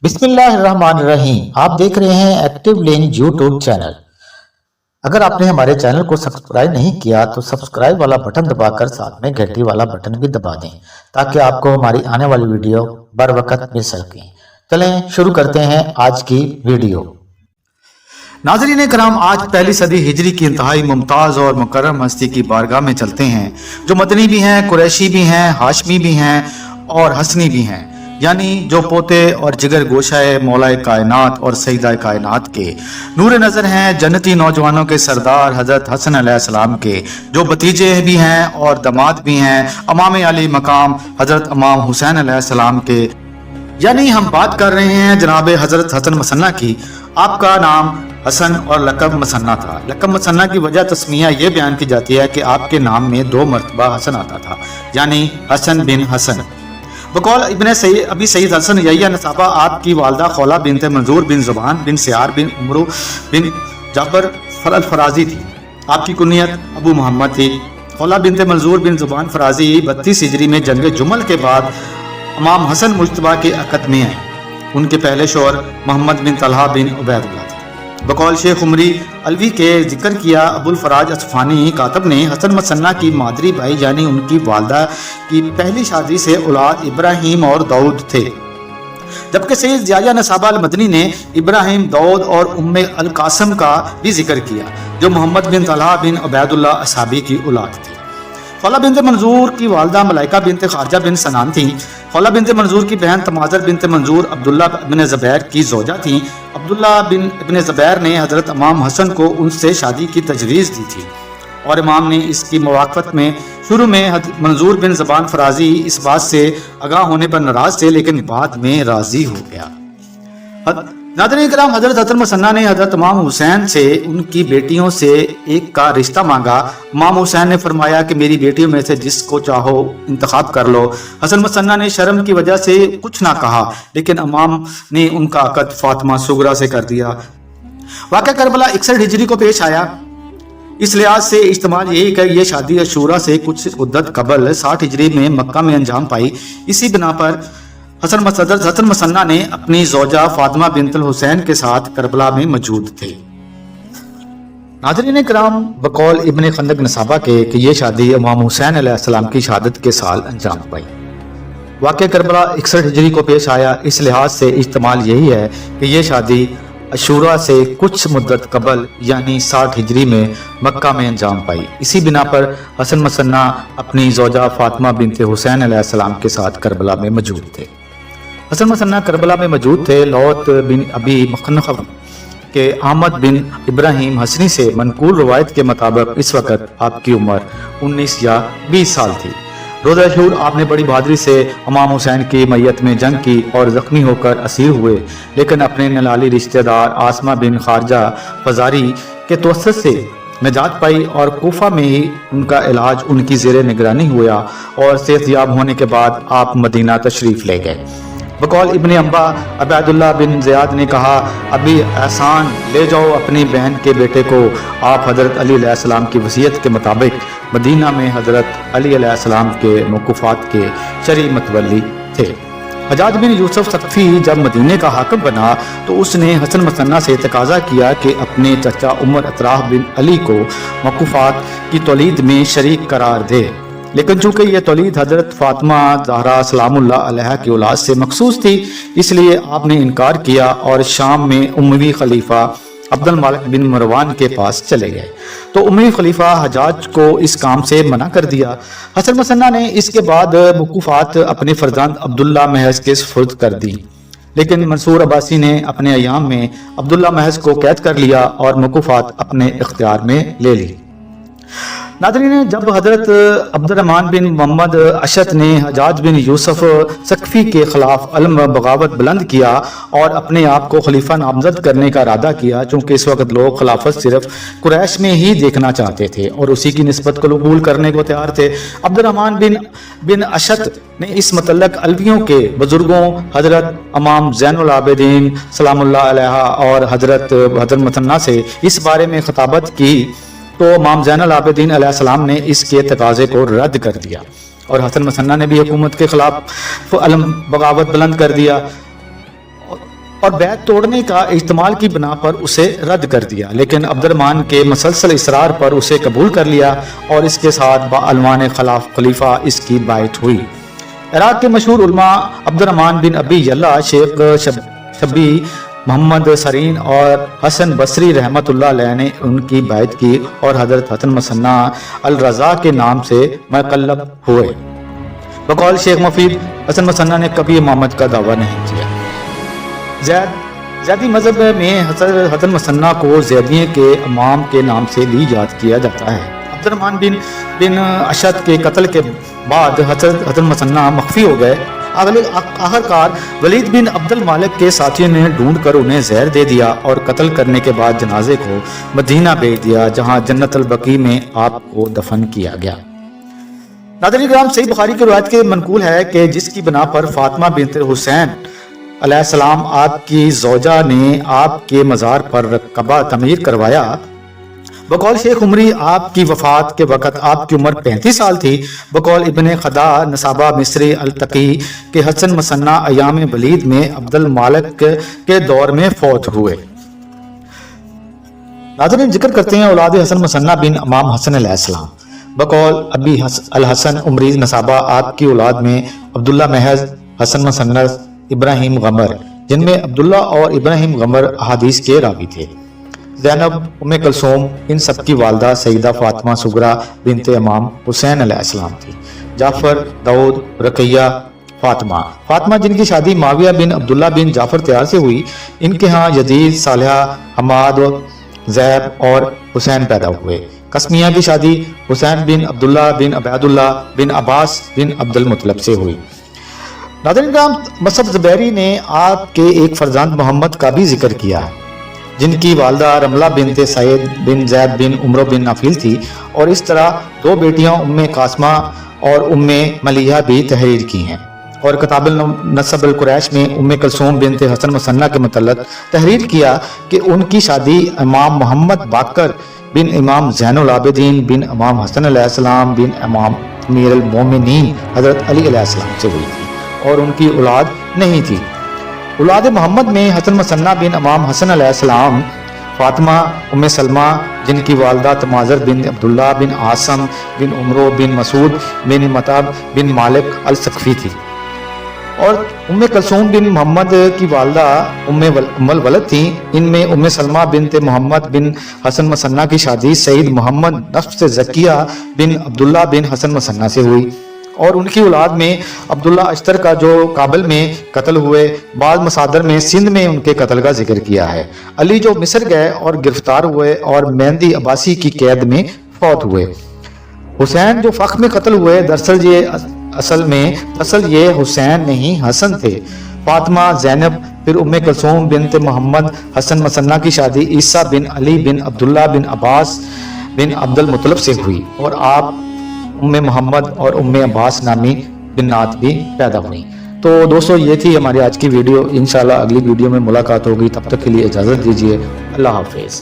बिस्मिल्लाहिर्रहमानिर्रहीम। आप देख रहे हैं एक्टिव लेन यूट्यूब चैनल। अगर आपने हमारे चैनल को सब्सक्राइब नहीं किया तो सब्सक्राइब वाला बटन दबाकर साथ में घंटी वाला बटन भी दबा दें ताकि आपको हमारी आने वाली वीडियो बर वक्त मिल सके। चलें शुरू करते हैं आज की वीडियो। नाज़रीन कराम, आज पहली सदी हिजरी की इंतहाई मुमताज़ और मुकर्रम हस्ती की बारगाह में चलते हैं जो मदनी भी हैं, कुरैशी भी हैं, हाशमी भी हैं और हसनी भी हैं, यानी जो पोते और जिगर गोशाए मौलाए कायनात और सईदा कायनात के नूर नज़र हैं, जन्नती नौजवानों के सरदार हज़रत हसन अलैहिस्सलाम के जो भतीजे भी हैं और दामाद भी हैं, इमाम अली मकाम हज़रत इमाम हुसैन अलैहिस्सलाम के, यानी हम बात कर रहे हैं जनाब हज़रत हसन मसन्ना की। आपका नाम हसन और लकब मसन्ना था। लकब मसन्ना की वजह तस्मिया ये बयान की जाती है कि आपके नाम में 2 मरतबा हसन आता था, यानी हसन बिन हसन। बकौल इब्ने अबी सईद हसन यहिया नसाबा आपकी वालदा खौला बिनते मंजूर बिन ज़ुबान बिन सियार बिन उमरू बिन जाबर फराजी थी। आपकी कुनियत अबू मोहम्मद थी। खौला बिनते मंजूर बिन ज़ुबान फराजी 32 हिजरी में जंग जुमल के बाद इमाम हसन मुज्तबा के अक़द में आए। उनके पहले शौहर मोहम्मद बिन तलहा बिन उबैदुल्लाह थे। बकौल शेख उमरी अलवी के जिक्र किया अबुल फराज असफानी कातब ने हसन मसन्ना की मादरी भाई यानी उनकी वालदा की पहली शादी से औलाद इब्राहिम और दाऊद थे, जबकि सैयद ज़िया नसाबा अल मदनी ने इब्राहिम, दाऊद और उम्मे अल कासम का भी जिक्र किया जो मोहम्मद बिन तलहा बिन उबैदुल्लाह असहाबी की औलाद थी। खौला बिनते मंजूर की वालदा मलाइका बिनते खारजा बिन सनान थी। खौला बिनते मंजूर की बहन तमाज़र बिनते मंजूर अब्दुल्ला बिन ज़ुबैर की ज़ौजा थी। अब्दुल्ला बिन ज़ुबैर ने हज़रत इमाम हसन को उनसे शादी की तजवीज़ दी थी और इमाम ने इसकी मुवाफ़क़त में शुरू में मंजूर बिन ज़बान फराजी इस बात से आगाह होने पर नाराज़ थे, लेकिन बाद में राज़ी हो गया। नाज़रीन किराम, हज़रत हसन मसन्ना ने हज़रत इमाम हुसैन से उनकी बेटियों से एक का रिश्ता मांगा। इमाम हुसैन ने फरमाया कि मेरी बेटियों में से जिसको चाहो इंतखाब कर लो। हसन मसन्ना ने शर्म की वजह से कुछ ना कहा, लेकिन इमाम ने उनका अक़द फातिमा सुगरा से कर दिया। वाक़या करबला 61 हिजरी को पेश आया। इस लिहाज से इस्तेमाल यही कि यह शादी अशूरा से कुछ मुद्दत कबल 60 हिजरी में मक्का में अंजाम पाई। इसी बिना पर हसन मसन्ना ने अपनी ज़ौजा फातिमा बिनतुल हुसैन के साथ करबला में मौजूद थे। नाज़रीन किराम, बकौल इब्ने खंदक नसाबा के कि यह शादी इमाम हुसैन अलैहिस्सलाम की शहादत के साल अंजाम पाई। वाक़या करबला 61 हिजरी को पेश आया। इस लिहाज से इस्तेमाल यही है कि यह शादी अशूरा से कुछ मुद्दत कबल यानी 60 हिजरी में मक्का में अंजाम पाई। इसी बिना पर हसन मसन्ना अपनी ज़ौजा फातिमा बिनते हुसैन अलैहिस्सलाम के साथ करबला में मौजूद थे। हसन मसन्ना करबला में मौजूद थे। लौत बिन अबी मुखन्नख के अहमद बिन इब्राहिम हसनी से मनकूल रवायत के मुताबिक इस वक्त आपकी उम्र 19 या 20 साल थी। रोज़ा अशूर आपने बड़ी बहादुरी से इमाम हुसैन की मैयत में जंग की और ज़ख्मी होकर असीर हुए, लेकिन अपने नलाली रिश्तेदार आसमा बिन खारजा फजारी के तवस्सुत से निजात पाई और कोफा में ही उनका इलाज उनकी ज़ेरे निगरानी हुआ और सेहतयाब होने के बाद आप मदीना तशरीफ़ ले गए। बकौल इब्ने अम्बा अबैदुल्लाह बिन ज़ियाद ने कहा, अभी एहसान ले जाओ अपनी बहन के बेटे को। आप हज़रत अली अलैहिस्सलाम की वसीयत के मुताबिक मदीना में हज़रत अली अलैहिस्सलाम के मौक़ूफ़ात के शरई मतवल्ली थे। हजाज बिन यूसुफ सक़फ़ी जब मदीने का हाकिम बना तो उसने हसन मसन्ना से तकाज़ा किया कि अपने चचा उमर अतराह बिन अली को मौक़ूफ़ात की तौलीद में शरीक करार दे, लेकिन चूंकि यह तौलीद हज़रत फातिमा ज़हरा सलामुल्लाह अलैहा की औलाद से मखसूस थी, इसलिए आपने इनकार किया और शाम में उमवी खलीफा अब्दुल मालिक बिन मरवान के पास चले गए तो उमवी खलीफा हजाज को इस काम से मना कर दिया। हसन मसन्ना ने इसके बाद मौक़ूफ़ात अपने फर्जंद अब्दुल्ला महज के सुपुर्द कर दी, लेकिन मंसूर अब्बासी ने अपने अयाम में अब्दुल्ला महज को कैद कर लिया और मौक़ूफ़ात अपने इख्तियार में ले ली। नाज़रीन, जब हज़रत अब्दुर्रहमान बिन मोहम्मद अशद ने हजाज बिन यूसुफ सक़फ़ी के ख़िलाफ़ अलम बगावत बुलंद किया और अपने आप को खलीफा नामज़द करने का इरादा किया, चूँकि इस वक्त लोग खिलाफत सिर्फ कुरैश में ही देखना चाहते थे और उसी की निस्बत को कबूल करने को तैयार थे। अब्दुर्रहमान बिन अशद ने इस मतलब अलवियों के बुजुर्गों हज़रत इमाम ज़ैनुल आबिदीन सलामुल्लाह अलैहा और हज़रत मसन्ना से इस बारे में खिताबत की तो इमाम ज़ैनुल आबिदीन अलैहिस्सलाम ने इसके तकाज़े को रद्द कर दिया और हसन मसन्ना ने भी हुकूमत के खिलाफ अलम बगावत बुलंद कर दिया। اور بیعت توڑنے کا احتمال کی بنا پر اسے رد کر دیا، لیکن عبد الرحمن کے مسلسل اصرار پر اسے قبول کر لیا اور اس کے ساتھ بعنوان خلیفہ اس کی بیعت ہوئی۔ عراق کے مشہور علماء عبد الرحمن بن ابی یلا، شیخ شبی، محمد سرین اور حسن بصری رحمت اللہ علیہ نے ان کی بیعت کی اور حضرت حسن مثنی الرضا کے نام سے مقلب ہوئے۔ بقول شیخ مفید، حسن مثنی نے کبھی امامت کا دعویٰ نہیں کیا۔ زیدی مذہب میں حسن مثنی کو زیدیوں کے امام کے نام سے بھی یاد کیا جاتا ہے۔ عبد الرحمن بن اشد کے قتل کے بعد حسن مثنی مخفی ہو گئے۔ آخرکار ولید بن عبد المالک کے ساتھیوں نے ڈھونڈ کر انہیں زہر دے دیا اور قتل کرنے کے بعد جنازے کو مدینہ بھیج دیا، جہاں جنت البقیع میں آپ کو دفن کیا گیا۔ ناظرین کرام، صحیح بخاری کی روایت کے منقول ہے کہ جس کی بنا پر فاطمہ بنت حسین علیہ السلام آپ کی زوجہ نے آپ کے مزار پر رقبہ تعمیر کروایا۔ بقول شیخ عمری، آپ کی وفات کے وقت آپ کی عمر 35 سال تھی۔ بقول ابن خدا نسابہ مصری التقی کہ حسن مثنی ایام ولید میں عبد المالک کے دور میں فوت ہوئے۔ ناظرین، ذکر کرتے ہیں اولاد حسن مثنی بن امام حسن علیہ السلام۔ بقول ابی الحسن عمری نسابہ، آپ کی اولاد میں عبداللہ محض، حسن مثنی، ابراہیم غمر، جن میں عبداللہ اور ابراہیم غمر احادیث کے راوی تھے۔ زینب، ام کلثوم، ان سب کی والدہ سیدہ فاطمہ صغرا بنت امام حسین علیہ السلام تھی۔ جعفر، داؤد، رقیہ، فاطمہ جن کی شادی معاویہ بن عبداللہ بن جعفر تیار سے ہوئی، ان کے ہاں یزید، صالحہ، حماد، زیب اور حسین پیدا ہوئے۔ قسمیہ کی شادی حسین بن عبداللہ بن عبیداللہ بن عباس بن عبد المطلب سے ہوئی۔ ناظرین کرام، مصعب زبیری نے آپ کے ایک فرزند محمد کا بھی ذکر کیا ہے، جن کی والدہ رملہ بنت سعید بن زید بن عمرو بن نفیل تھی، اور اس طرح دو بیٹیاں ام قاسمہ اور ام ملیحہ بھی تحریر کی ہیں۔ اور کتاب النسب القریش میں ام کلثوم بنت حسن مثنی کے متعلق تحریر کیا کہ ان کی شادی امام محمد باقر بن امام زین العابدین بن امام حسن علیہ السلام بن امام امیر المومنین حضرت علی علیہ السلام سے ہوئی تھی، اور ان کی اولاد نہیں تھی۔ اولاد محمد میں حسن مثنی بن امام حسن علیہ السلام، فاطمہ، ام سلمہ جن کی والدہ تماظر بن عبداللہ بن عاصم بن عمرو بن مسعود بن مطعب بن مالک الثقفی تھی، اور ام کلثوم بن محمد کی والدہ ام الولد تھیں۔ ان میں ام سلمہ بنت محمد بن حسن مثنی کی شادی سید محمد نفس زکیہ بن عبداللہ بن حسن مثنی سے ہوئی، اور ان کی اولاد میں عبداللہ اشتر کا جو کابل میں قتل ہوئے، بعض مصادر میں سندھ میں ان کے قتل کا ذکر کیا ہے، علی جو مصر گئے اور گرفتار ہوئے اور مہندی عباسی کی قید میں فوت ہوئے، حسین جو فخ میں قتل ہوئے، اصل یہ حسین نہیں حسن تھے۔ فاطمہ، زینب، پھر ام کلثوم بنت محمد حسن مثنی کی شادی عیسیٰ بن علی بن عبداللہ بن عباس بن عبد المطلب سے ہوئی، اور آپ ام محمد اور ام عباس نامی بنات بھی پیدا ہوئی۔ تو دوستو، یہ تھی ہماری آج کی ویڈیو۔ انشاءاللہ اگلی ویڈیو میں ملاقات ہوگی، تب تک کے لیے اجازت دیجیے۔ اللہ حافظ۔